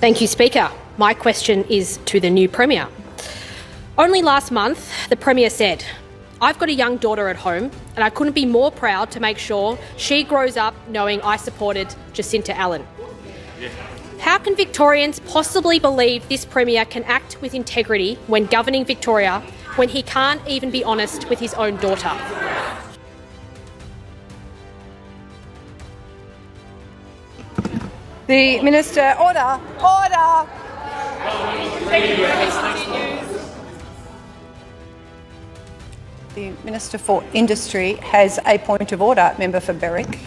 Thank you, Speaker. My question is to the new Premier. Only last month, the Premier said, "I've got a young daughter at home and I couldn't be more proud to make sure she grows up knowing I supported Jacinta Allan." How can Victorians possibly believe this Premier can act with integrity when governing Victoria when he can't even be honest with his own daughter? The Minister. Order. Order. The Minister for Industry has a point of order. Member for Berwick.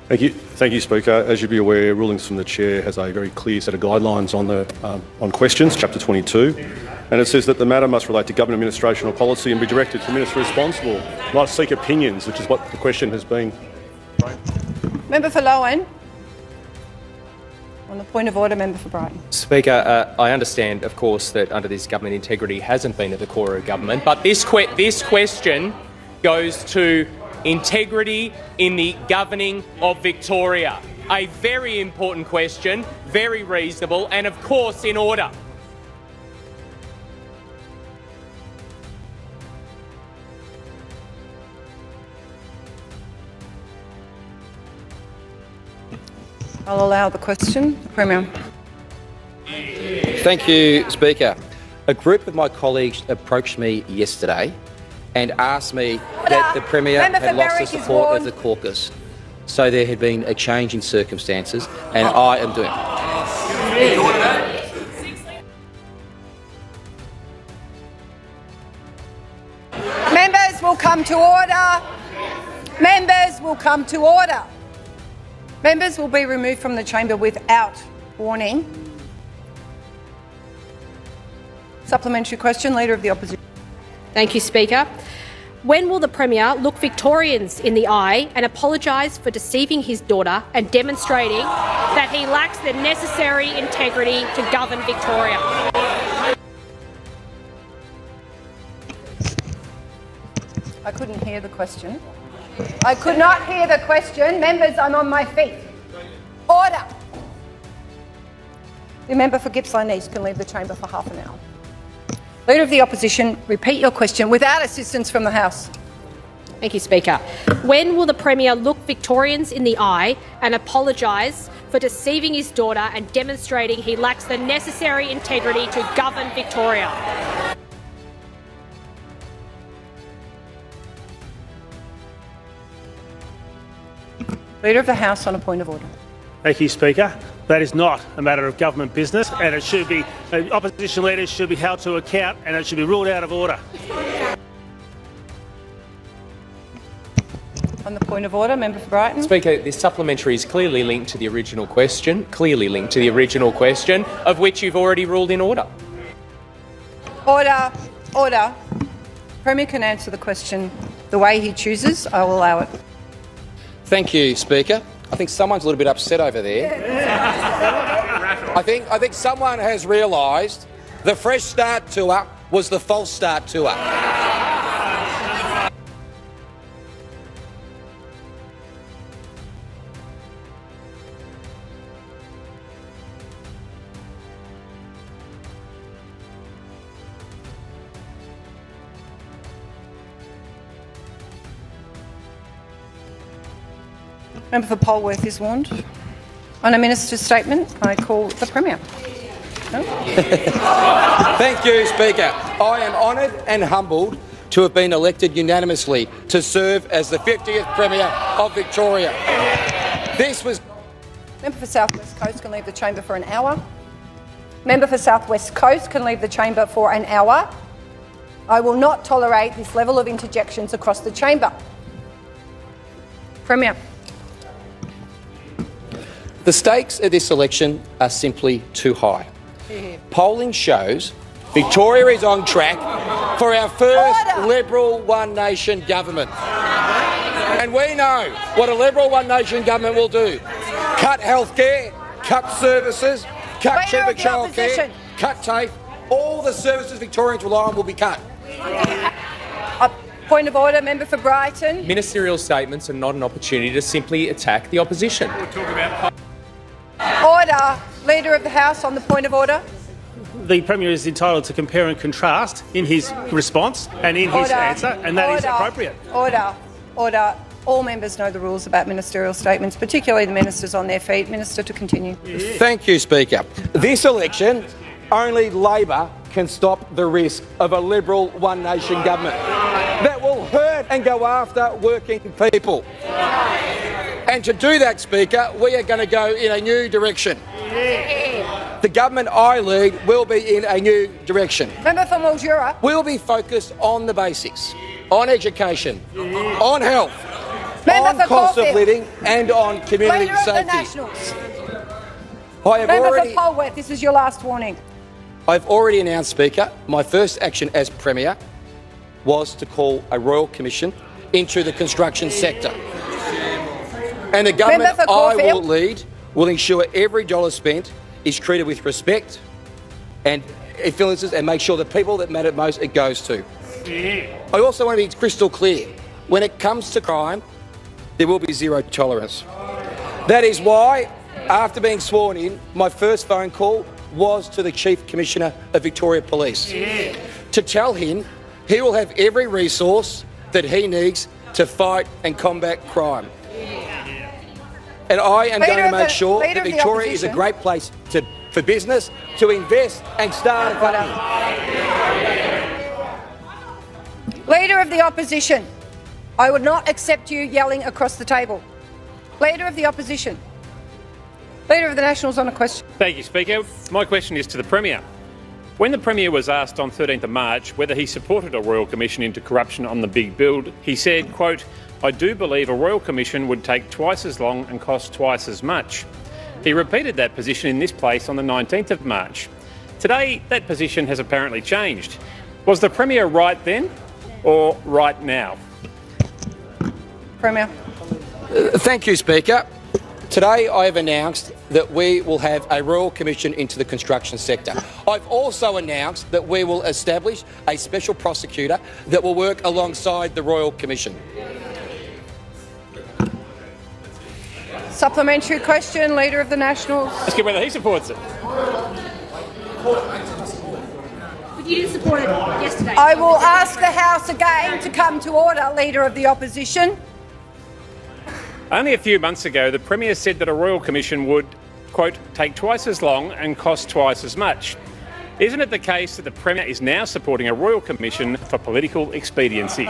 Thank you, Speaker. As you'll be aware, rulings from the Chair has a very clear set of guidelines on questions, Chapter 22, and it says that the matter must relate to government administration or policy and be directed to the Minister responsible, not seek opinions, which is what the question has been. Member for Lowen. On the point of order, Member for Brighton. Speaker, I understand, of course, that under this government integrity hasn't been at the core of government, but this question goes to integrity in the governing of Victoria. A very important question, very reasonable, and of course in order. I'll allow the question. Premier. Thank you, Speaker. A group of my colleagues approached me yesterday and asked me that the Premier had lost the support of the caucus. So there had been a change in circumstances, and I am doing it. Members will come to order. Members will come to order. Members will be removed from the chamber without warning. Supplementary question, Leader of the Opposition. Thank you, Speaker. When will the Premier look Victorians in the eye and apologise for deceiving his daughter and demonstrating that he lacks the necessary integrity to govern Victoria? I couldn't hear the question. I could not hear the question. Members, I'm on my feet. Order. The member for Gippsland East can leave the chamber for half an hour. Leader of the Opposition, repeat your question without assistance from the House. Thank you, Speaker. When will the Premier look Victorians in the eye and apologise for deceiving his daughter and demonstrating he lacks the necessary integrity to govern Victoria? Leader of the House on a point of order. Thank you, Speaker. That is not a matter of government business, and it should be opposition leaders should be held to account, and it should be ruled out of order. On the point of order, Member for Brighton. Speaker, this supplementary is clearly linked to the original question, of which you've already ruled in order. Order. Order. Premier can answer the question the way he chooses. I will allow it. Thank you, Speaker. I think someone's a little bit upset over there. I think someone has realised the Fresh Start tour was the false start tour. Member for Polwarth is warned. On a minister's statement, I call the Premier. Thank you, Speaker. I am honoured and humbled to have been elected unanimously to serve as the 50th Premier of Victoria. This was... Member for South West Coast can leave the chamber for an hour. Member for South West Coast can leave the chamber for an hour. I will not tolerate this level of interjections across the chamber. Premier. The stakes of this election are simply too high. Polling shows Victoria is on track for our first Liberal One Nation government. And we know what a Liberal One Nation government will do. Cut healthcare, cut services, cut cheaper childcare, cut TAFE. All the services Victorians rely on will be cut. Point of order, Member for Brighton. Ministerial statements are not an opportunity to simply attack the opposition. Order. Leader of the House on the point of order. The Premier is entitled to compare and contrast in his response and in his answer, and that is appropriate. Order. Order. All members know the rules about ministerial statements, particularly the ministers on their feet. Minister, to continue. Thank you, Speaker. This election, only Labor can stop the risk of a Liberal One Nation government that will hurt and go after working people. And to do that, Speaker, we are going to go in a new direction. The government I lead will be in a new direction. Member for Mildura. We'll be focused on the basics, on education, on health, on cost of living and on community Leader of the safety. Nationals. Member for Polwarth, this is your last warning. I've already announced, Speaker, my first action as Premier was to call a Royal Commission into the construction sector. And the government I will lead will ensure every dollar spent is treated with respect and influences and make sure the people that matter most it goes to. I also want to be crystal clear. When it comes to crime, there will be zero tolerance. That is why, after being sworn in, my first phone call was to the Chief Commissioner of Victoria Police to tell him he will have every resource that he needs to fight and combat crime. And I am going to make sure that Victoria is a great place for business to invest and start a company. Leader of the Opposition, I would not accept you yelling across the table. Leader of the Opposition. Leader of the Nationals on a question. Thank you, Speaker. My question is to the Premier. When the Premier was asked on 13th of March whether he supported a Royal Commission into corruption on the big build, he said, quote, "I do believe a Royal Commission would take twice as long and cost twice as much." He repeated that position in this place on the 19th of March. Today, that position has apparently changed. Was the Premier right then or right now? Premier. Thank you, Speaker. Today I have announced that we will have a Royal Commission into the construction sector. I've also announced that we will establish a special prosecutor that will work alongside the Royal Commission. Supplementary question, Leader of the Nationals. Ask him whether he supports it. But you didn't support it yesterday. I will ask the House again to come to order, Leader of the Opposition. Only a few months ago, the Premier said that a Royal Commission would, quote, take twice as long and cost twice as much. Isn't it the case that the Premier is now supporting a Royal Commission for political expediency?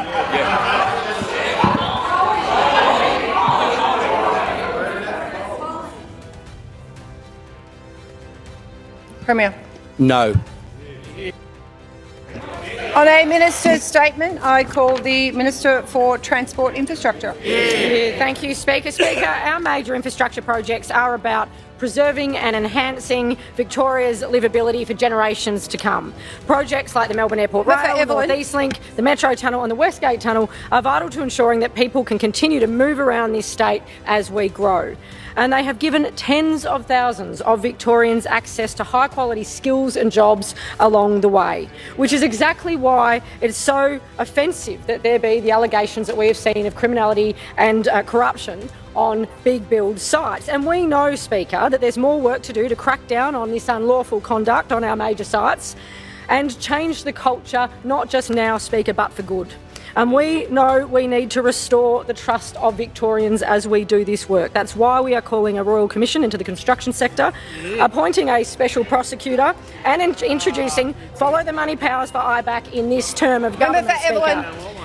Premier. No. On a minister's statement, I call the Minister for Transport Infrastructure. Thank you, Speaker. Speaker, our major infrastructure projects are about preserving and enhancing Victoria's livability for generations to come. Projects like the Melbourne Airport Rail, the North East Link, the Metro Tunnel and the Westgate Tunnel are vital to ensuring that people can continue to move around this state as we grow. And they have given tens of thousands of Victorians access to high-quality skills and jobs along the way, which is exactly why it's so offensive that there be the allegations that we have seen of criminality and corruption on big build sites. And we know, Speaker, that there's more work to do to crack down on this unlawful conduct on our major sites and change the culture, not just now, Speaker, but for good. And we know we need to restore the trust of Victorians as we do this work. That's why we are calling a Royal Commission into the construction sector, appointing a special prosecutor and introducing follow the money powers for IBAC in this term of government, Speaker.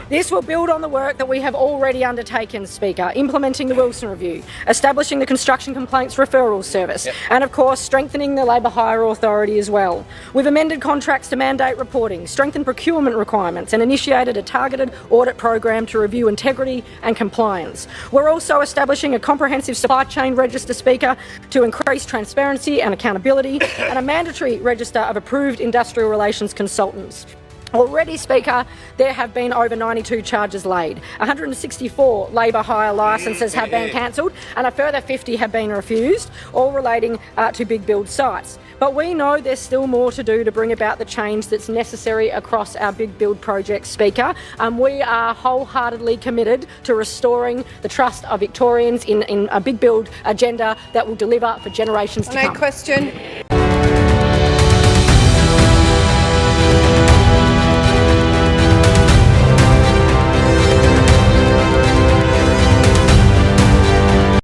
This will build on the work that we have already undertaken, Speaker, implementing the Wilson Review, establishing the Construction Complaints Referral Service, and of course strengthening the Labour Hire Authority as well. We've amended contracts to mandate reporting, strengthened procurement requirements and initiated a targeted audit program to review integrity and compliance. We're also establishing a comprehensive supply chain register, Speaker, to increase transparency and accountability, and a mandatory register of approved industrial relations consultants. Already, Speaker, there have been over 92 charges laid. 164 labour hire licences have been cancelled and a further 50 have been refused, all relating to big build sites. But we know there's still more to do to bring about the change that's necessary across our big build projects, Speaker. We are wholeheartedly committed to restoring the trust of Victorians in a big build agenda that will deliver for generations to come. Question.